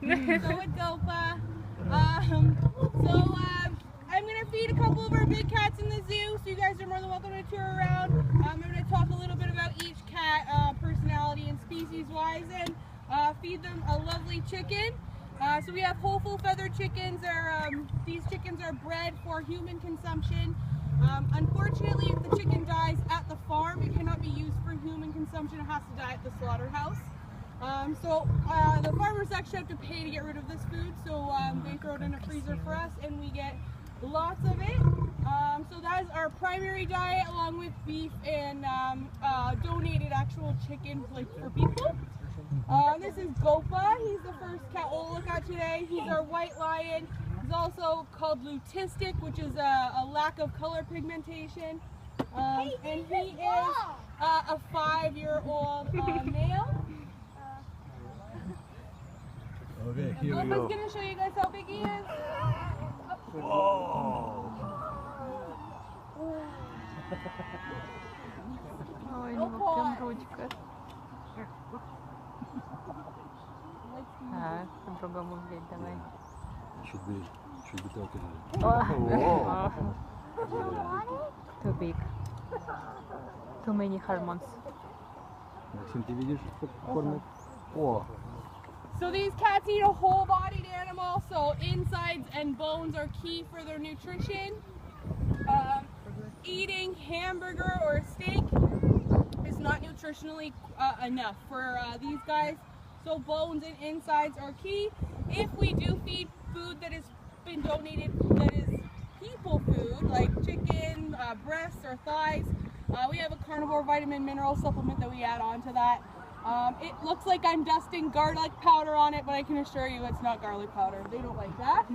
with Gopa. I'm going to feed a couple of our big cats in the zoo, so you guys are more than welcome to tour around. I'm going to talk a little bit about each cat personality and species-wise, and feed them a lovely chicken. So we have whole full feather chickens. These chickens are bred for human consumption. Unfortunately, if the chicken dies at the farm, it cannot be used for human consumption. It has to die at the slaughterhouse. The farmers actually have to pay to get rid of this food, so they throw it in a freezer for us, and we get lots of it. So that is our primary diet, along with beef and donated actual chicken, like for people. This is Gopa. He's the first cat we'll look at today. He's our white lion. He's also called lutistic, which is a lack of color pigmentation. And he is a 5-year-old male. Okay, here we go. Gopa's going to show you guys how big he is. Whoa! Ой, у него прям ручка. По-другому взять давай. Should be talking. Oh. Too big. Too many hormones. Максим, ты видишь, как кормят? О! So these cats eat a whole-bodied animal, so insides and bones are key for their nutrition. Eating hamburger or steak is not nutritionally enough for these guys, so bones and insides are key. If we do feed food that has been donated, that is people food, like chicken, breasts, or thighs, we have a carnivore vitamin mineral supplement that we add on to that. It looks like I'm dusting garlic powder on it, but I can assure you it's not garlic powder. They don't like that.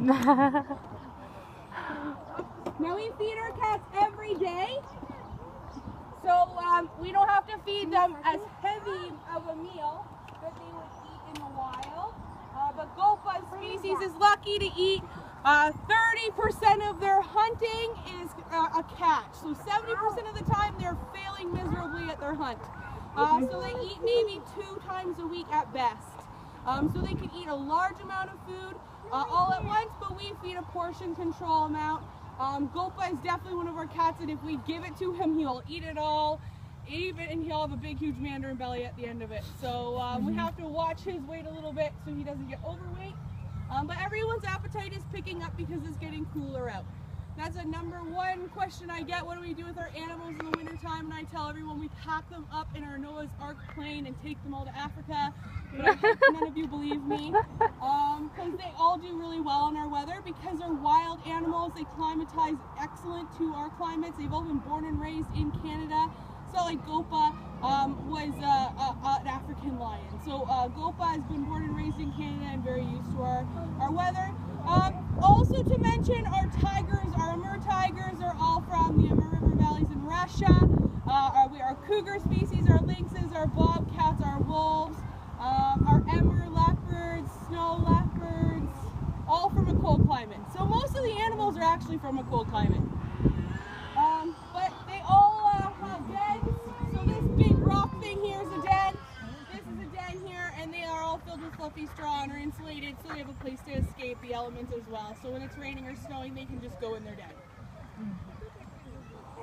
Now we feed our cats every day, so we don't have to feed them as heavy of a meal that they would eat in the wild. But Gopa's species is lucky to eat 30% of their hunting is a catch. So 70% of the time they're failing miserably at their hunt. So they eat maybe 2 times a week at best. So they can eat a large amount of food all at once, but we feed a portion control amount. Gopa is definitely one of our cats, and if we give it to him, he'll eat it all, and he'll have a big, huge mandarin belly at the end of it. So we have to watch his weight a little bit so he doesn't get overweight. But everyone's appetite is picking up because it's getting cooler out. That's a #1 question I get. What do we do with our animals in the wintertime? And I tell everyone we pack them up in our Noah's Ark plane and take them all to Africa. But I hope none of you believe me. Because they all do really well in our weather. Because they're wild animals, they climatize excellent to our climates. They've all been born and raised in Canada. So like Gopa was an African lion. So Gopa has been born and raised in Canada and very used to our weather. Also to mention, our tigers, our Amur tigers, are all from the Amur River valleys in Russia. Our cougar species, our lynxes, our bobcats, our wolves, our Amur leopards, snow leopards, all from a cold climate. So most of the animals are actually from a cold climate. But they all have dens. So this big rock thing here is a den. This is a den here, and they are all filled with fluffy straw and are insulated, so they have a place to escape the elements as well. So when it's raining or snowing, they can just go in their den.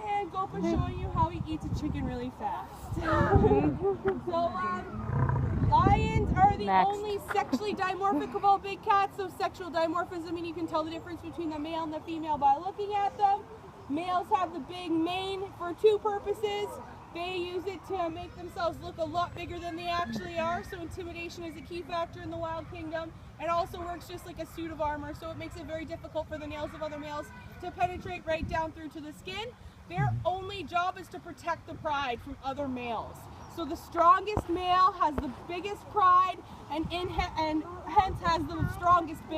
And Gopa's showing you how he eats a chicken really fast. So lions are the only sexually dimorphic of all big cats. So sexual dimorphism, and you can tell the difference between the male and the female by looking at them. Males have the big mane for 2 purposes. They use it to make themselves look a lot bigger than they actually are, so intimidation is a key factor in the wild kingdom. It also works just like a suit of armor, so it makes it very difficult for the nails of other males to penetrate right down through to the skin. Their only job is to protect the pride from other males. So the strongest male has the biggest pride and hence has the strongest base.